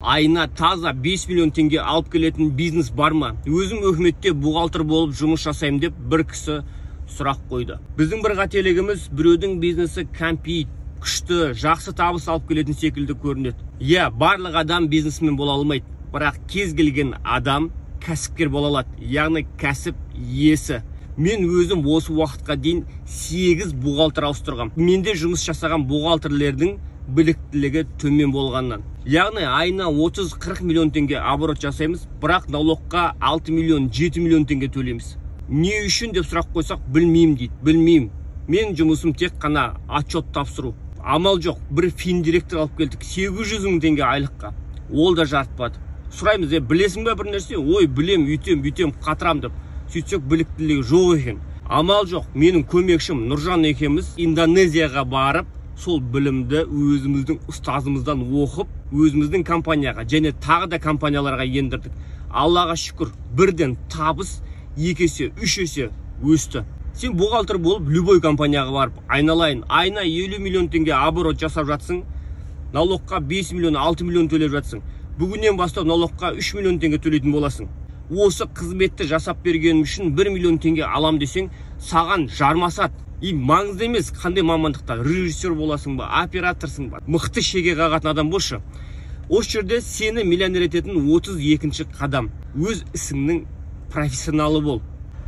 Айына таза 5 миллион теңге алып келетін бизнес бар ма? Өзім өкіметте бухгалтер болып жұмыс жасаймын деп бір кісі сұрақ қойды. Біздің бір қателігіміз біреудің бизнесі кәмпит, күшті, жақсы табыс алып келетін секілді көрінеді. Барлық адам бизнесмен бола алмайды, бірақ кез келген адам кәсіпкер бола алады, яғни кәсіп иесі. Мен өзім осы уақытқа дейін 8 бухгалтер ауыстырғам. Менде жұмыс жасаған бухгалтерлердің біліктілігі төмен болғаннан. Яғни айына 30-40 миллион теңге оборот жасаймыз, бірақ налогқа 6 миллион, 7 миллион теңге төлейміз. Не үшін деп сұрақ қойсақ, білмеймін дейді. Білмеймін. Мен жұмысым тек қана отчет тапсыру. Амал жоқ, бір финдиректор алып келдік, 800 мың теңге айлыққа. Ол да жарытпады. Сұраймыз, білесің бе бір нәрсе? Ой, білем, үйтем, қатырам деп. Сөйтсек біліктілігі жоқ екен. Амал жоқ, менің көмекшім Нұржан екеуміз Индонезияға барып, сол білімді өзіміздің ұстазымыздан оқып, өзіміздің компанияға және тағы да компанияларға ендірдік. Аллаға шүкір, бірден табыс 2 есе, 3 есе өсті. Сен бухгалтер болып, любой компанияға барып, айналайын, айына 50 миллион теңге оборот жасап жатсың, налогқа 5 миллион, 6 миллион төлеп жатсың. Бүгіннен бастап налогқа 3 миллион теңге төлейтін боласың. Осы қызметті жасап бергенім үшін 1 миллион теңге алам десең, саған жармасады. Маңызды емес, қандай мамандықта, режиссер боласың ба, операторсың ба, мықты шеге қағатын адам болшы. Осы жерде сені миллионер ететін 32-ші қадам. Өз ісіңнің профессионалы бол.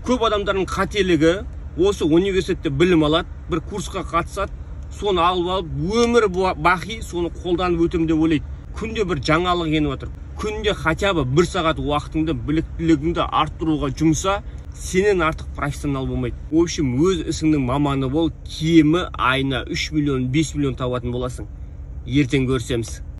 Көп адамдардың қателігі осы университетте білім алады, бір курсқа қатысады, соны алып, өмір бақи соны қолданып өтем деп ойлайды. Күнде бір жаңалық еніп отыр. Күнде хотя бы 1 сағат уақытыңды, біліктілігіңді арттыруға жұмса, сенен артық профессионал болмайды. В общем, өз ісіңнің маманы бол, кемі айына 3 миллион, 5 миллион табатын боласың. Ертең көрсеміз.